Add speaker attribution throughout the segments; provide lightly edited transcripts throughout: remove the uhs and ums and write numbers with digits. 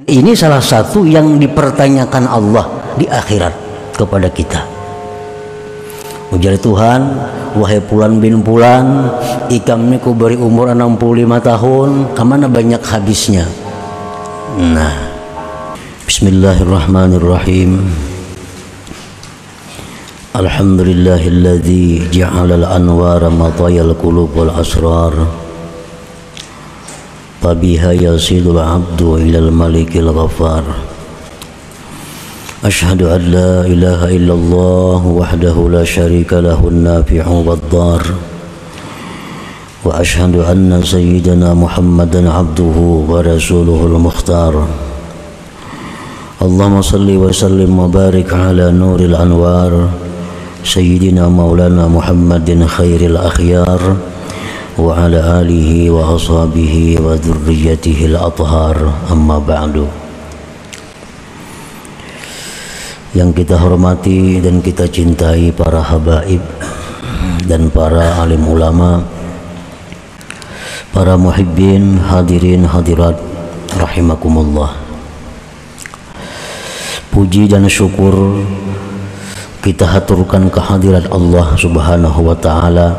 Speaker 1: Ini salah satu yang dipertanyakan Allah di akhirat kepada kita. Ujar Tuhan, wahai Fulan bin Fulan, ikam ini ku beri umur 65 tahun, kemana banyak habisnya? Nah, bismillahirrahmanirrahim. Alhamdulillahilladzi ja'alal anwara matayal qulub wal asrar. Fabiha yasidul abdu ilal malikil ghafar. Ashhadu an la ilaha illallah wahdahu la syarika lahun nafi'u waddar. Wa ashhadu anna sayyidana Muhammadan abduhu wa rasuluhul mukhtar. Allahumma salli wa sallim wa barik ala nuril anwar Sayyidina maulana Muhammadin khairil akhyar wa ala alihi wa ashabihi wa dhurriyyatihi al-athhar, amma ba'du. Yang kita hormati dan kita cintai para habaib dan para alim ulama, para muhibbin, hadirin hadirat rahimakumullah. Puji dan syukur kita haturkan kehadirat Allah Subhanahu wa ta'ala,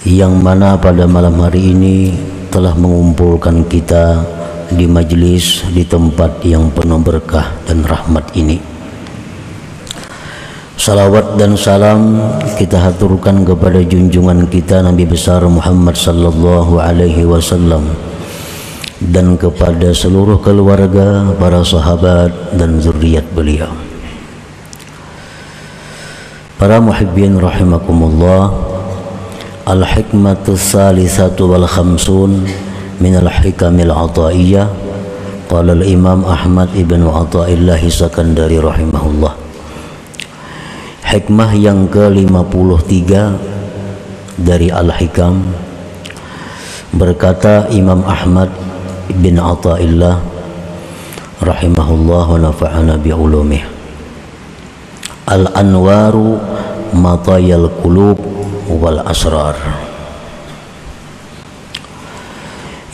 Speaker 1: yang mana pada malam hari ini telah mengumpulkan kita di majlis, di tempat yang penuh berkah dan rahmat ini. Salawat dan salam kita haturkan kepada junjungan kita Nabi besar Muhammad sallallahu alaihi wasallam, dan kepada seluruh keluarga, para sahabat dan zuriat beliau. Para muhibbin rahimakumullah, al-hikmatu tsalitsatu wal khamsun min al-hikamil ataiyah, qala al-imam Ahmad ibn Athaillah Sakandari rahimahullah. Hikmah yang ke-53 dari al-hikam, berkata Imam Ahmad ibn Athaillah rahimahullah wa nafa'ana bi ulumih, al-anwaru matayal qulub wal asrar,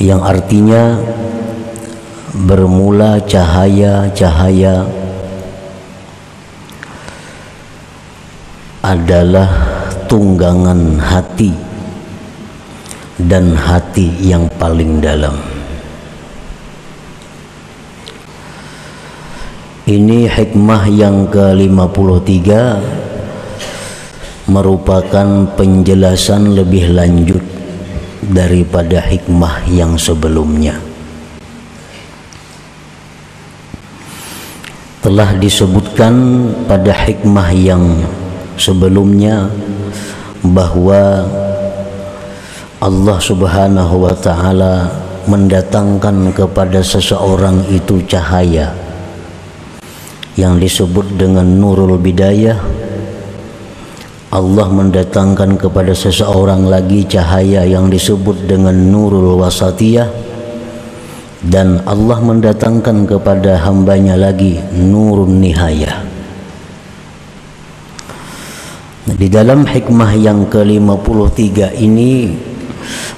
Speaker 1: yang artinya bermula cahaya-cahaya adalah tunggangan hati dan hati yang paling dalam. Ini hikmah yang ke-53 merupakan penjelasan lebih lanjut daripada hikmah yang sebelumnya. Telah disebutkan pada hikmah yang sebelumnya bahwa Allah Subhanahu wa ta'ala mendatangkan kepada seseorang itu cahaya yang disebut dengan nurul bidayah. Allah mendatangkan kepada seseorang lagi cahaya yang disebut dengan nurul wasatiyah, dan Allah mendatangkan kepada hambanya lagi nurun nihayah. Di dalam hikmah yang ke-53 ini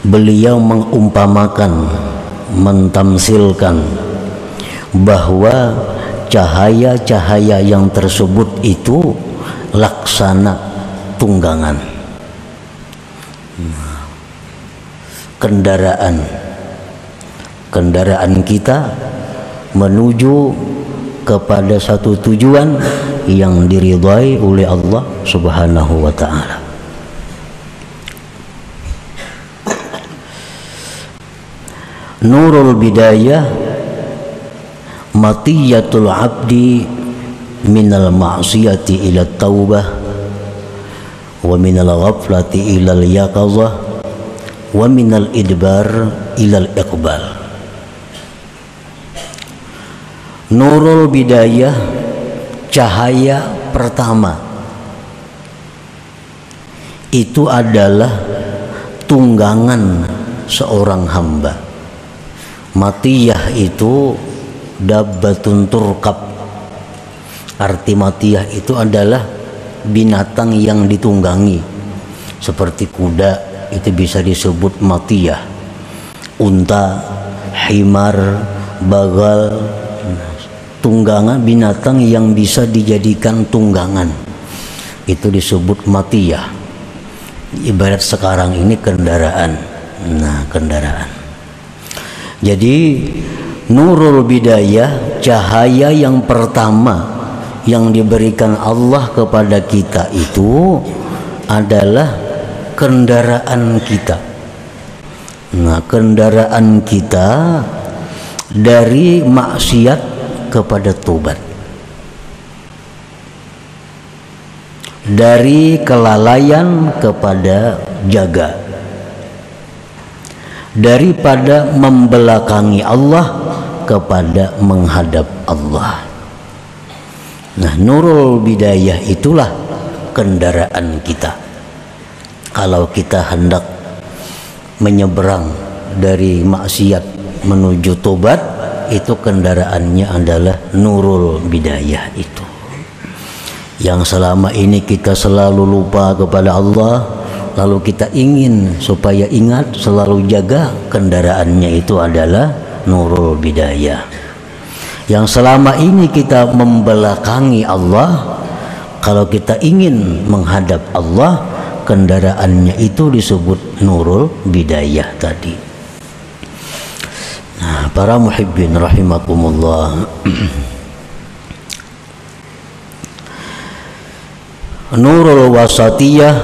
Speaker 1: beliau mengumpamakan, mentamsilkan bahwa cahaya-cahaya yang tersebut itu laksana tunggangan, kendaraan kita menuju kepada satu tujuan yang diridhai oleh Allah Subhanahu wa ta'ala. Nurul bidayah matiyatul abdi minal ma'siyati ila taubah wa minal ghaflati ilal yaqazah wa minal idbar ilal iqbal. Nurul bidayah, cahaya pertama, itu adalah tunggangan seorang hamba. Matiyah itu dabbatun turkab. Arti matiyah itu adalah binatang yang ditunggangi. Seperti kuda itu bisa disebut matiyah, unta himar, bagal, tunggangan binatang yang bisa dijadikan tunggangan. Itu disebut matiyah. Ibarat sekarang ini kendaraan. Nah, kendaraan. Jadi nurul bidayah, cahaya yang pertama yang diberikan Allah kepada kita itu adalah kendaraan kita. Nah, kendaraan kita dari maksiat kepada tobat, dari kelalaian kepada jaga, daripada membelakangi Allah kepada menghadap Allah. Nah, nurul bidayah itulah kendaraan kita. Kalau kita hendak menyeberang dari maksiat menuju tobat, itu kendaraannya adalah nurul bidayah itu. Yang selama ini kita selalu lupa kepada Allah, lalu kita ingin supaya ingat, selalu jaga, kendaraannya itu adalah nurul bidayah. Yang selama ini kita membelakangi Allah, kalau kita ingin menghadap Allah, kendaraannya itu disebut nurul bidayah tadi. Nah, para muhibbin rahimakumullah, nurul wasatiyah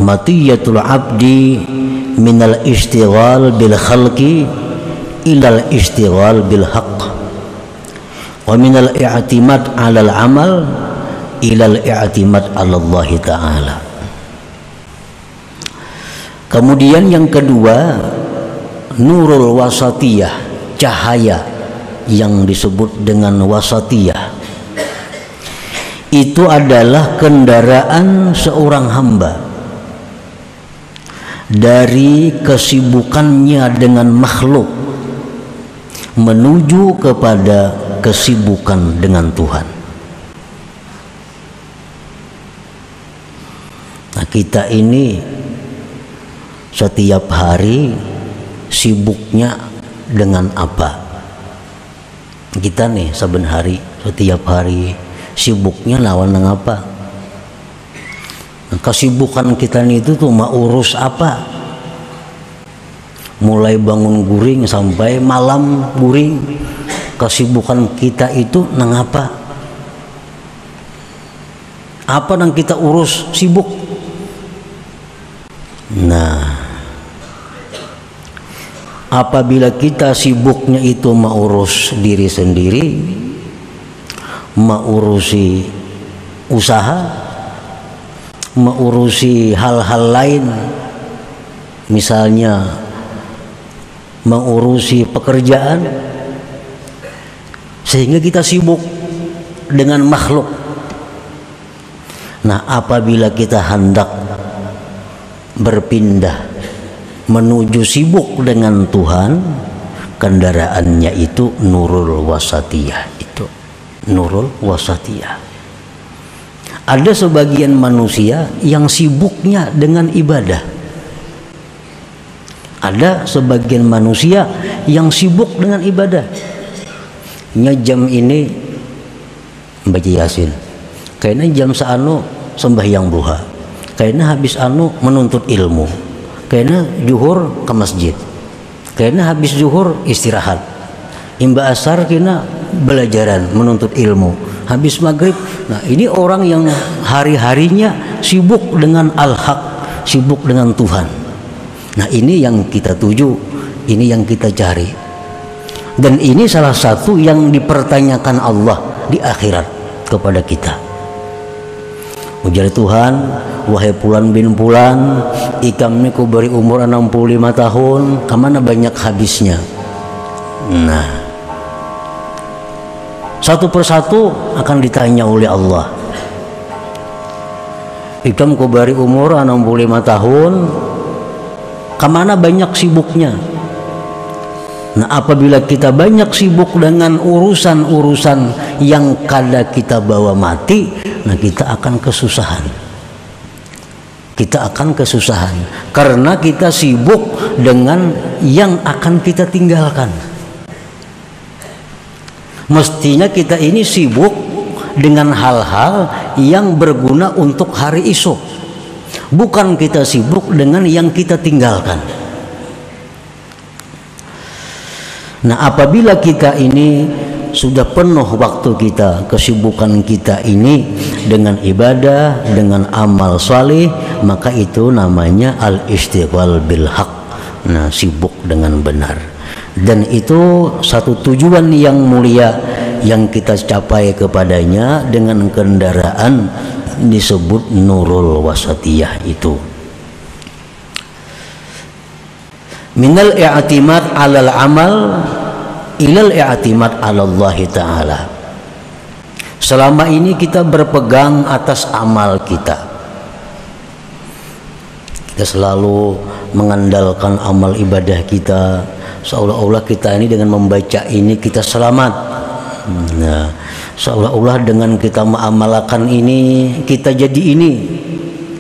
Speaker 1: matiyatul abdi minal istighal bil khalqi ilal istighal bil haqq wa minal i'timad 'alal amal ilal i'timad 'ala Allah Ta'ala. Kemudian yang kedua, nurul wasatiyah, cahaya yang disebut dengan wasatiyah, itu adalah kendaraan seorang hamba dari kesibukannya dengan makhluk menuju kepada kesibukan dengan Tuhan. Nah, kita ini setiap hari sibuknya dengan apa? Kita nih saben hari, setiap hari sibuknya lawan dengan apa? Nah, kesibukan kita nih itu tuh mau urus apa? Mulai bangun guring sampai malam guring, kesibukan kita itu nang apa? Apa yang kita urus sibuk? Nah, apabila kita sibuknya itu mengurus diri sendiri, mengurusi usaha, mengurusi hal-hal lain, misalnya mengurusi pekerjaan, sehingga kita sibuk dengan makhluk. Nah, apabila kita hendak berpindah menuju sibuk dengan Tuhan, kendaraannya itu nurul wasatiyah. Itu nurul wasatiyah. Ada sebagian manusia yang sibuknya dengan ibadah, ada sebagian manusia yang sibuk dengan ibadah. Jam ini baca Yasin, kayaknya jam seanu sembahyang duha, kayaknya habis anu menuntut ilmu, kayaknya zuhur ke masjid, kayaknya habis zuhur istirahat, imba asar kena belajaran menuntut ilmu, habis maghrib. Nah, ini orang yang hari-harinya sibuk dengan al-haq, sibuk dengan Tuhan. Nah, ini yang kita tuju, ini yang kita cari. Dan ini salah satu yang dipertanyakan Allah di akhirat kepada kita. Ujar Tuhan, wahai Fulan bin Fulan, ikam ini ku beri umur 65 tahun, kemana banyak habisnya? Nah, satu persatu akan ditanya oleh Allah. Ikam ku beri umur 65 tahun, kemana banyak sibuknya? Nah, apabila kita banyak sibuk dengan urusan-urusan yang kada kita bawa mati, nah kita akan kesusahan. kita akan kesusahan karena kita sibuk dengan yang akan kita tinggalkan. Mestinya kita ini sibuk dengan hal-hal yang berguna untuk hari esok, bukan kita sibuk dengan yang kita tinggalkan. Nah, apabila kita ini sudah penuh waktu kita, kesibukan kita ini dengan ibadah, dengan amal saleh, maka itu namanya al-istighfar bil haq. Nah, sibuk dengan benar. Dan itu satu tujuan yang mulia yang kita capai kepadanya dengan kendaraan disebut nurul wasatiyah itu. Minal i'timad 'alal amal ilal i'timad 'ala Allah Ta'ala. Selama ini kita berpegang atas amal kita. Kita selalu mengandalkan amal ibadah kita, seolah-olah kita ini dengan membaca ini kita selamat. Nah, seolah-olah dengan kita mengamalkan ini kita jadi ini.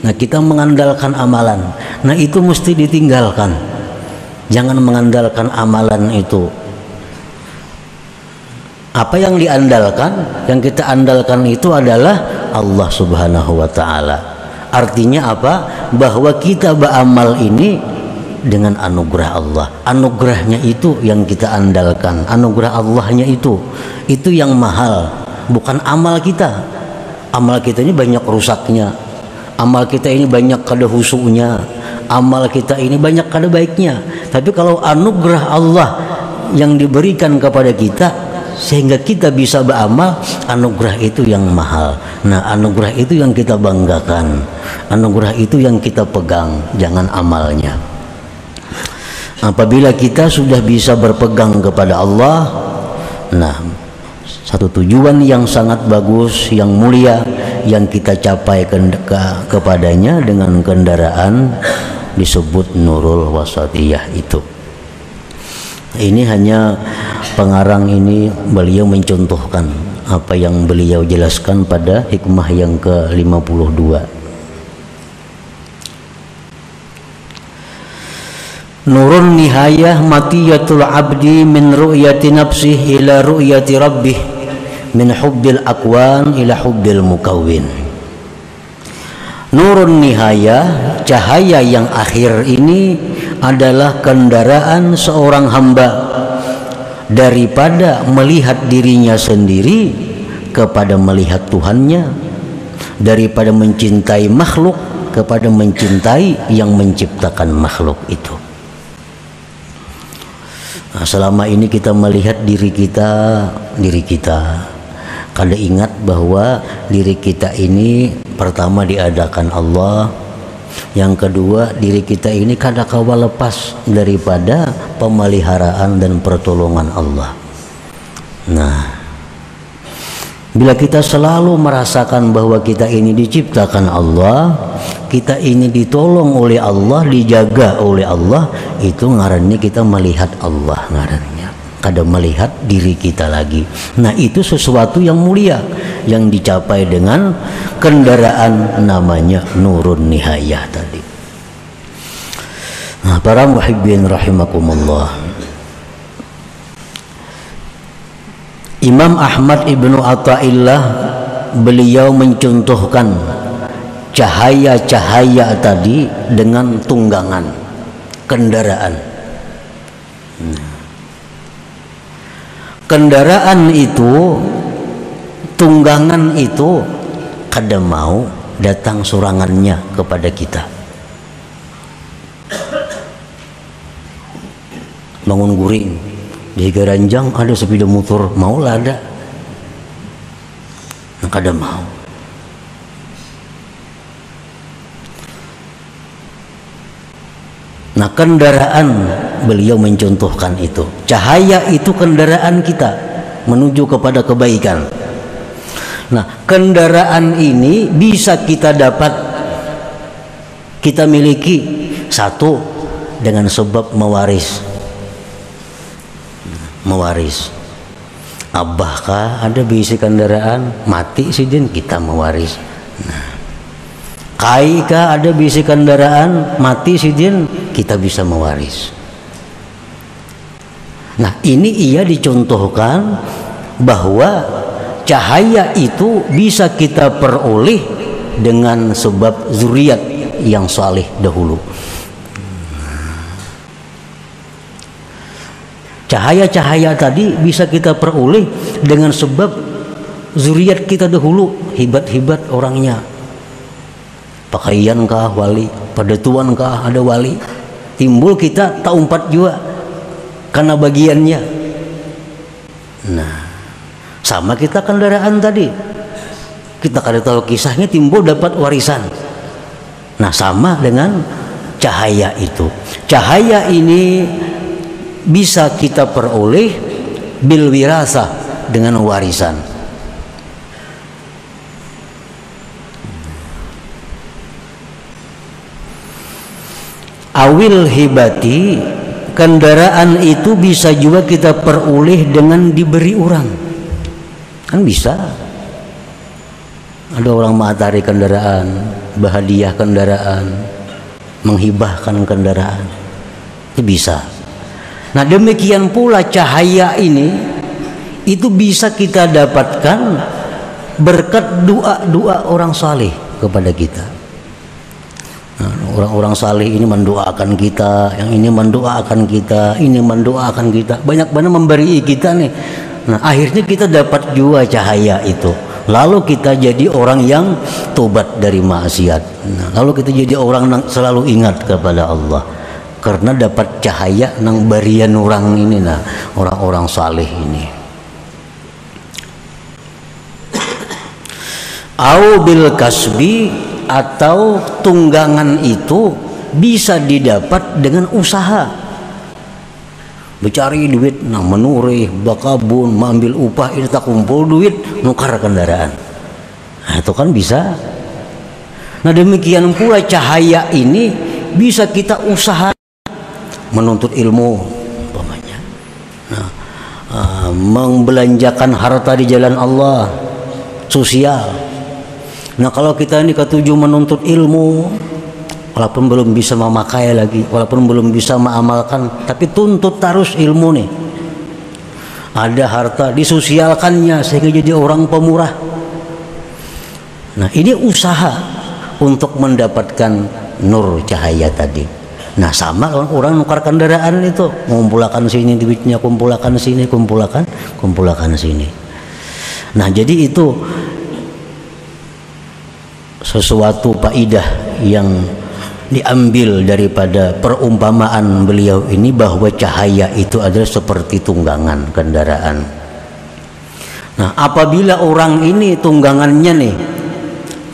Speaker 1: Nah, kita mengandalkan amalan. Nah, itu mesti ditinggalkan. Jangan mengandalkan amalan itu. Apa yang diandalkan, yang kita andalkan itu adalah Allah Subhanahu wa Ta'ala. Artinya apa? Bahwa kita beramal ini dengan anugerah Allah. Anugerahnya itu yang kita andalkan. Anugerah Allahnya itu yang mahal, bukan amal kita. Amal kita ini banyak rusaknya. Amal kita ini banyak kada husuknya. Amal kita ini banyak kada baiknya. Tapi kalau anugerah Allah yang diberikan kepada kita sehingga kita bisa beramal, anugerah itu yang mahal. Nah, anugerah itu yang kita banggakan. Anugerah itu yang kita pegang, jangan amalnya. Apabila kita sudah bisa berpegang kepada Allah, nah, satu tujuan yang sangat bagus, yang mulia, yang kita capai kepadanya dengan kendaraan disebut nurul wasatiyah itu. Ini hanya pengarang ini beliau mencontohkan apa yang beliau jelaskan pada hikmah yang ke-52. Nurun nihayah matiyatul abdi min ru'yati nafsih ila ru'yati rabbih, min hubbil akwan ila hubbil mukawwin. Nurun nihayah, cahaya yang akhir ini adalah kendaraan seorang hamba daripada melihat dirinya sendiri kepada melihat Tuhannya, daripada mencintai makhluk kepada mencintai yang menciptakan makhluk itu. Nah, selama ini kita melihat diri kita, kada ingat bahwa diri kita ini pertama diadakan Allah, yang kedua diri kita ini kada kawa lepas daripada pemeliharaan dan pertolongan Allah. Nah, bila kita selalu merasakan bahwa kita ini diciptakan Allah, kita ini ditolong oleh Allah, dijaga oleh Allah, itu ngarannya kita melihat Allah ngarannya, kada melihat diri kita lagi. Nah, itu sesuatu yang mulia yang dicapai dengan kendaraan namanya nurun nihayah tadi. Nah, para muhibbin rahimakumullah, Imam Ahmad Ibnu Athaillah beliau mencontohkan cahaya-cahaya tadi dengan tunggangan kendaraan. Kendaraan itu, tunggangan itu kada mau datang sorangannya kepada kita. Bangun guring di Garanjang ada sepeda motor, mau lah ada, kada mau. Nah, kendaraan beliau mencontohkan itu. Cahaya itu kendaraan kita menuju kepada kebaikan. Nah, kendaraan ini bisa kita dapat, kita miliki, satu dengan sebab mewaris. Abah kah ada bisi kendaraan, mati sidin kita mewaris. Nah, Kai kah ada bisi kendaraan, mati sidin, kita bisa mewaris. Nah ini ia dicontohkan bahwa cahaya itu bisa kita peroleh dengan sebab zuriat yang saleh dahulu. Cahaya-cahaya tadi bisa kita peroleh dengan sebab zuriat kita dahulu, hebat-hebat orangnya. Pakaian kah wali, padatuan kah ada wali, timbul kita tak umpat juga karena bagiannya. Nah, sama kita kendaraan tadi, kita kada tahu kisahnya, timbul dapat warisan. Nah, sama dengan cahaya itu. Cahaya ini bisa kita peroleh bil wirasah, dengan warisan. Awil hibati, kendaraan itu bisa juga kita peroleh dengan diberi orang, kan bisa. Ada orang matahari kendaraan, bahadiah kendaraan, menghibahkan kendaraan, itu bisa. Nah demikian pula cahaya ini itu bisa kita dapatkan berkat doa-doa orang saleh kepada kita. Nah, orang-orang saleh ini mendoakan kita, yang ini mendoakan kita, ini mendoakan kita, banyak banget memberi kita nih. Nah akhirnya kita dapat juga cahaya itu, lalu kita jadi orang yang tobat dari maksiat. Nah, lalu kita jadi orang yang selalu ingat kepada Allah karena dapat cahaya nang barian orang ini, nah orang-orang saleh ini. Au bil kasbi, atau tunggangan itu bisa didapat dengan usaha, mencari duit, nah menurih, bakabun, mengambil upah, ini tak kumpul duit, nukar kendaraan. Nah, itu kan bisa. Nah demikian pula cahaya ini bisa kita usaha, menuntut ilmu umpamanya, nah, membelanjakan harta di jalan Allah, sosial. Nah kalau kita ini ketujuh menuntut ilmu, walaupun belum bisa memakai lagi, walaupun belum bisa mengamalkan, tapi tuntut terus ilmu nih. Ada harta disosialkannya sehingga jadi orang pemurah. Nah ini usaha untuk mendapatkan nur cahaya tadi. Nah sama orang nukar kendaraan itu, mengumpulkan sini duitnya, kumpulkan sini, kumpulkan sini. Nah jadi itu sesuatu faidah yang diambil daripada perumpamaan beliau ini, bahwa cahaya itu adalah seperti tunggangan kendaraan. Nah apabila orang ini tunggangannya nih,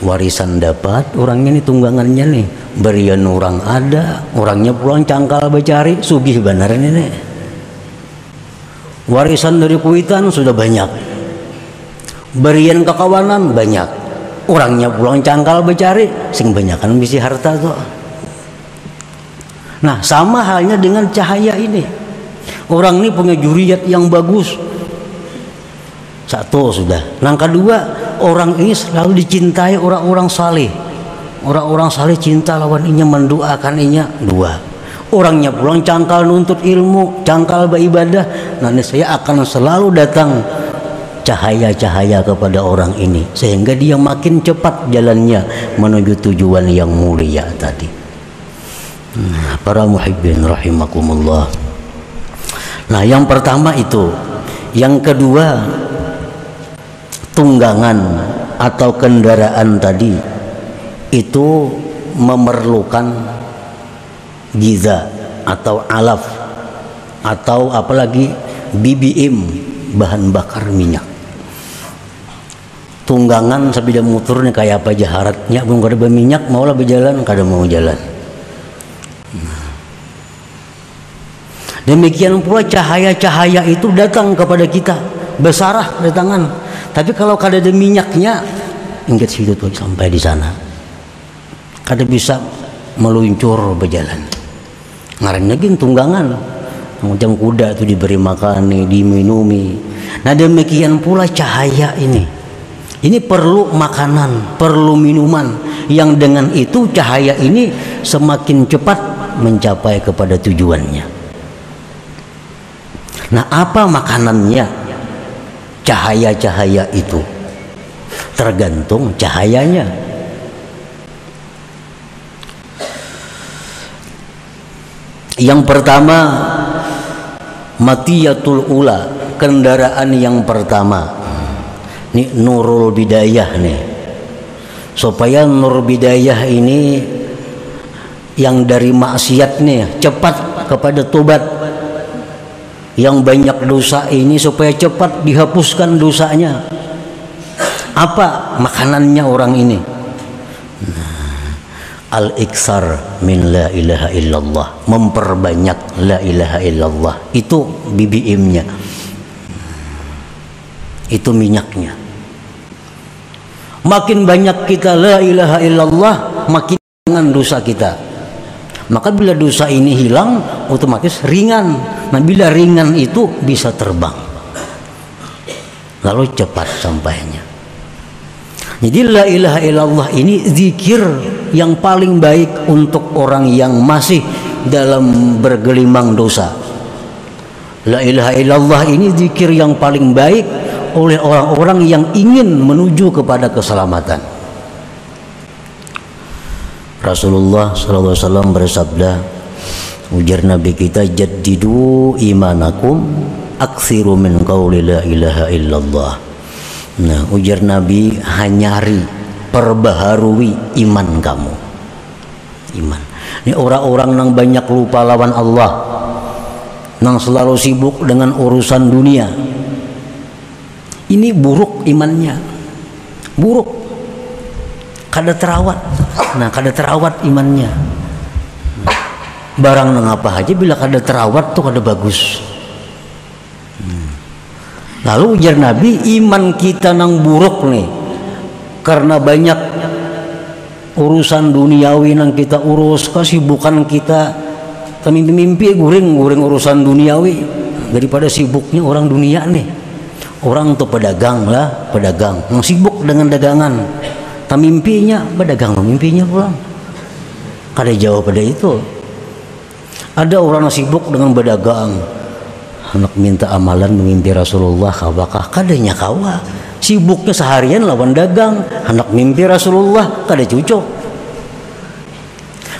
Speaker 1: warisan dapat, orangnya nih tunggangannya nih, berian orang ada, orangnya pulang cangkal becari, sugih benar ini. Warisan dari kuitan sudah banyak, berian kekawanan banyak, orangnya pulang cangkal becari, sing banyakan misi harta tuh. Nah sama halnya dengan cahaya ini. Orang ini punya juriat yang bagus, satu sudah. Yang kedua, orang ini selalu dicintai orang-orang saleh. Orang-orang saleh cinta lawan inya, mendoakan inya. Dua, orangnya pulang cangkal nuntut ilmu, cangkal beribadah. Nanti saya akan selalu datang cahaya-cahaya kepada orang ini, sehingga dia makin cepat jalannya menuju tujuan yang mulia tadi. Para muhibbin rahimakumullah. Nah yang pertama itu. Yang kedua, tunggangan atau kendaraan tadi itu memerlukan giza atau alaf, atau apalagi BBM, bahan bakar minyak. Tunggangan sabida motor nih kayak apa jaharatnya, belum kada berminyak maulah berjalan, kada mau jalan. Demikian pula cahaya-cahaya itu datang kepada kita, besarah datangan. Tapi kalau kada ada minyaknya, ingat situ tuh sampai di sana, kada bisa meluncur berjalan. Ngarannya gin tunggangan, macam kuda itu diberi makan, diminumi. Nah demikian pula cahaya ini. Ini perlu makanan, perlu minuman, yang dengan itu cahaya ini semakin cepat mencapai kepada tujuannya. Nah, apa makanannya? Cahaya-cahaya itu tergantung cahayanya. Yang pertama, matiyatul ula, kendaraan yang pertama. Ini nurul bidayah nih. Supaya nur bidayah ini yang dari maksiat nih cepat kepada tobat. Yang banyak dosa ini supaya cepat dihapuskan dosanya. Apa makanannya orang ini? Al-iksar min la ilaha illallah, memperbanyak la ilaha illallah. Itu BBM-nya, itu minyaknya. Makin banyak kita la ilaha illallah, makin ringan dosa kita. Maka bila dosa ini hilang, otomatis ringan. Nah, bila ringan itu bisa terbang, lalu cepat sampainya. Jadi la ilaha illallah ini zikir yang paling baik untuk orang yang masih dalam bergelimang dosa. La ilaha illallah ini zikir yang paling baik oleh orang-orang yang ingin menuju kepada keselamatan. Rasulullah SAW bersabda, ujar Nabi kita, jaddidu imanakum aksiru min qawli la ilaha illallah. Nah, ujar Nabi, hanyari, perbaharui iman kamu. Iman. Ini orang-orang yang banyak lupa lawan Allah, yang selalu sibuk dengan urusan dunia. Ini buruk imannya, buruk. Kada terawat. Nah, kada terawat imannya. Barang nang apa aja bila kada terawat tuh kada bagus. Lalu ujar Nabi, iman kita nang buruk nih karena banyak urusan duniawi nang kita urus, kesibukan kita, mimpi guring urusan duniawi daripada sibuknya orang dunia nih. Orang tuh pedagang lah, pedagang yang sibuk dengan dagangan, mimpinya pedagang, mimpinya pulang. Kada jauh pada itu. Ada orang yang sibuk dengan berdagang, hendak minta amalan mengimpi Rasulullah, apakah kadanya kawa sibuknya seharian lawan dagang, hendak mimpi Rasulullah, kada cocok.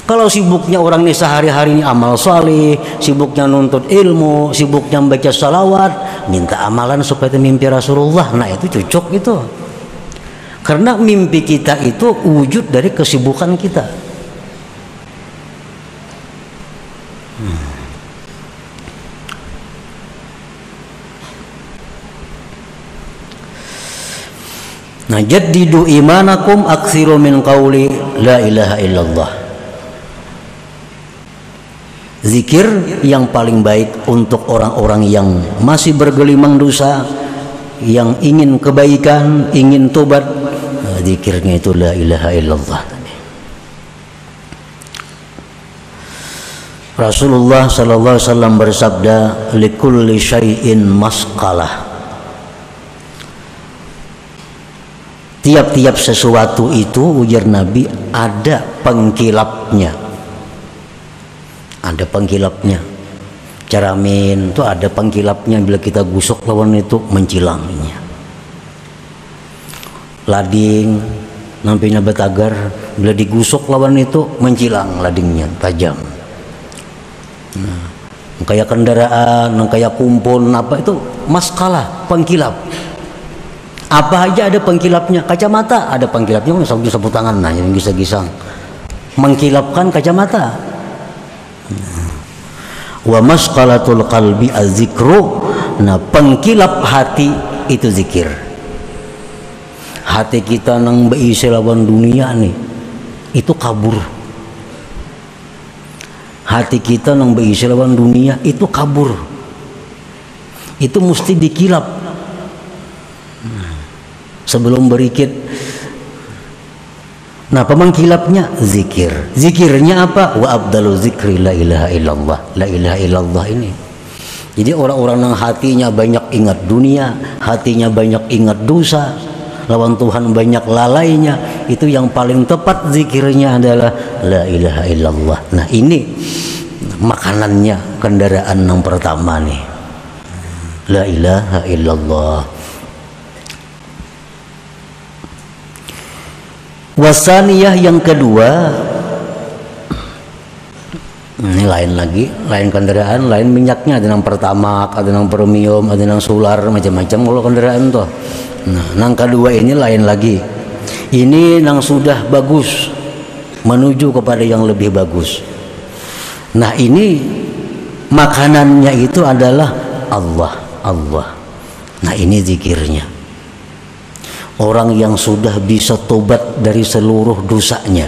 Speaker 1: Kalau sibuknya orang ini sehari-hari ini amal saleh, sibuknya nuntut ilmu, sibuknya membaca salawat, minta amalan supaya mimpi Rasulullah, nah itu cocok itu. Karena mimpi kita itu wujud dari kesibukan kita. Nah, jaddidu imanakum aksiru min qawli la ilaha illallah. Zikir yang paling baik untuk orang-orang yang masih bergelimang dosa, yang ingin kebaikan, ingin tobat, zikirnya itu la ilaha illallah. Rasulullah sallallahu alaihi wasallam bersabda, likulli syai'in masqalah. Tiap-tiap sesuatu itu, ujar Nabi, ada pengkilapnya. Ada pengkilapnya. Caramin itu ada pengkilapnya, bila kita gusok lawan itu mencilangnya. Lading nampinya betagar, bila digusok lawan itu mencilang ladingnya, tajam. Nah, kayak kendaraan, kayak kumpul, apa itu maskalah, pengkilap. Apa aja ada pengkilapnya. Kacamata ada pengkilapnya, sapu tangan, nah yang gisang-gisang mengkilapkan kacamata. Wa masqalatul qalbi az-zikru. Nah, pengkilap hati itu zikir. Hati kita nang beisi lawan dunia nih, itu kabur. Hati kita nang beisi lawan dunia itu kabur. Itu mesti dikilap. Sebelum berikit. Nah, pemangkilapnya zikir. Zikirnya apa? Wa abdalu zikri la ilaha illallah. La ilaha illallah ini. Jadi orang-orang yang hatinya banyak ingat dunia, hatinya banyak ingat dosa, lawan Tuhan banyak lalainya, itu yang paling tepat zikirnya adalah la ilaha illallah. Nah ini makanannya, kendaraan yang pertama nih, la ilaha illallah. Wasaniyah yang kedua, ini lain lagi, lain kendaraan, lain minyaknya, ada yang pertamax, ada yang premium, ada yang solar, macam-macam kalau kendaraan tuh. Nah, yang kedua ini lain lagi. Ini yang sudah bagus menuju kepada yang lebih bagus. Nah, ini makanannya itu adalah Allah, Allah. Nah, ini zikirnya. Orang yang sudah bisa tobat dari seluruh dosanya.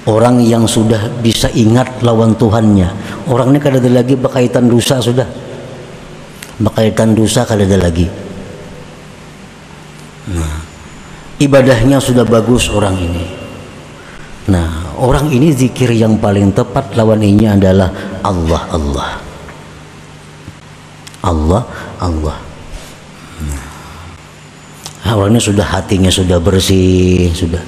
Speaker 1: Orang yang sudah bisa ingat lawan Tuhannya. Orang ini kada ada lagi berkaitan dosa sudah. Berkaitan dosa kada ada lagi. Nah, ibadahnya sudah bagus orang ini. Nah, orang ini zikir yang paling tepat lawan ini adalah Allah, Allah. Allah, Allah. Nah, orang ini sudah hatinya sudah bersih, sudah.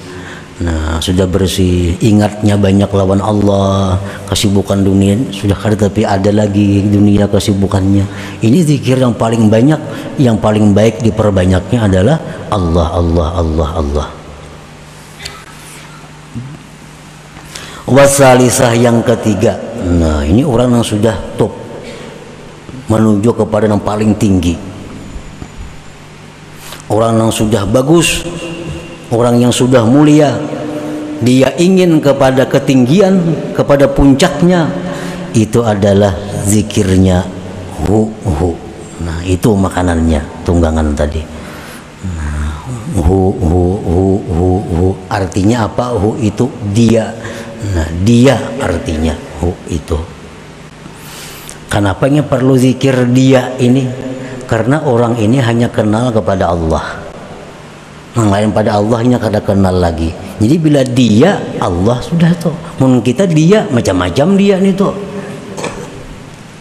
Speaker 1: Nah, sudah bersih, ingatnya banyak lawan Allah, kesibukan dunia sudah kada, tapi ada lagi dunia kesibukannya. Ini zikir yang paling banyak, yang paling baik diperbanyaknya adalah Allah, Allah, Allah, Allah. Wasalisah yang ketiga. Nah, ini orang yang sudah top menuju kepada yang paling tinggi. Orang yang sudah bagus, orang yang sudah mulia, dia ingin kepada ketinggian, kepada puncaknya, itu adalah zikirnya hu hu. Nah, itu makanannya, tunggangan tadi. Nah, hu hu hu hu hu artinya apa? Hu itu dia. Nah, dia artinya hu itu. Kenapa perlu zikir dia ini? Karena orang ini hanya kenal kepada Allah. Yang lain pada Allahnya kada kenal lagi. Jadi bila dia Allah sudah tuh. Mun kita dia macam-macam dia nih tuh.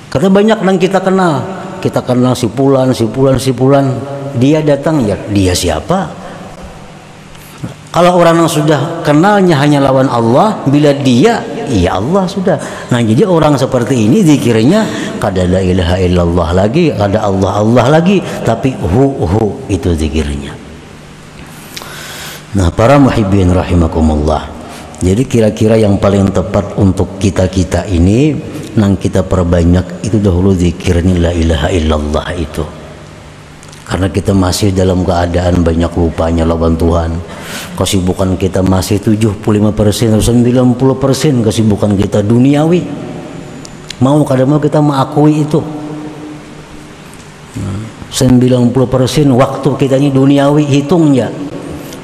Speaker 1: Karena banyak yang kita kenal. Kita kenal si fulan, si fulan, si fulan. Dia datang ya, dia siapa? Kalau orang yang sudah kenalnya hanya lawan Allah, bila dia iya Allah sudah. Nah, jadi orang seperti ini zikirnya kada la ilaha illallah lagi, kada Allah Allah lagi, tapi hu itu zikirnya. Nah, para muhibbin rahimakumullah. Jadi kira-kira yang paling tepat untuk kita-kita ini nang kita perbanyak itu dahulu zikirnya la ilaha illallah itu. Karena kita masih dalam keadaan banyak lupanya lawan Tuhan. Kesibukan kita masih 75% atau 90% kesibukan kita duniawi. Mau kada mau kita mengakui itu. 90% waktu kita ini duniawi, hitung ya.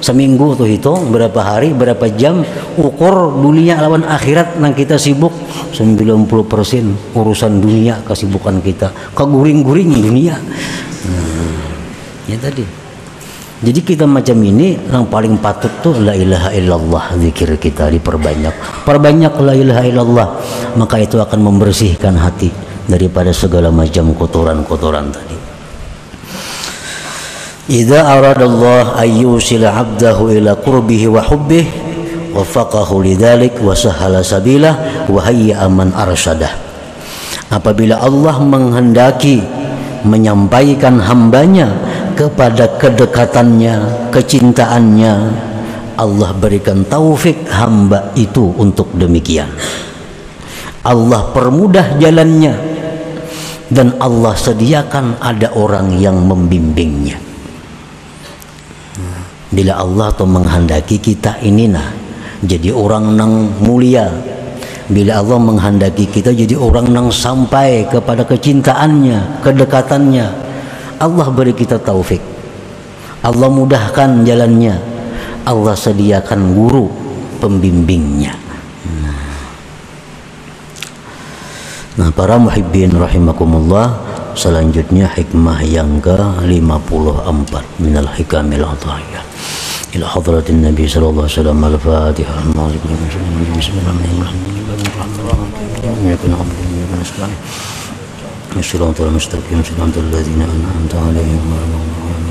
Speaker 1: Seminggu tuh hitung berapa hari, berapa jam, ukur dunia lawan akhirat nang kita sibuk. 90% urusan dunia kesibukan kita. Keguring-guring dunia. Ya tadi. Jadi kita macam ini yang paling patut tuh la ilaha illallah, zikir kita diperbanyak. Perbanyak la ilaha illallah, maka itu akan membersihkan hati daripada segala macam kotoran-kotoran tadi. Idza aradallah ayyusila 'abdahu ila qurbihi wa hubbihi wafaqahu lidzalik wa sahala sabilah wa hayya man arsyadah. Apabila Allah menghendaki menyampaikan hambanya kepada kedekatannya, kecintaannya, Allah berikan taufik hamba itu untuk demikian. Allah permudah jalannya dan Allah sediakan ada orang yang membimbingnya. Bila Allah tuh menghendaki kita ini jadi orang nang mulia, bila Allah menghendaki kita jadi orang nang sampai kepada kecintaannya, kedekatannya, Allah beri kita taufik, Allah mudahkan jalannya, Allah sediakan guru pembimbingnya. Nah, para muhibbin rahimakumullah, selanjutnya hikmah yang ke-54 minal hikamil atahiyah ila hadratin Nabi sallallahu alaihi wasallam. Al-Fatihah. Bismillahirrahmanirrahim. Assalamualaikum warahmatullahi wabarakatuh.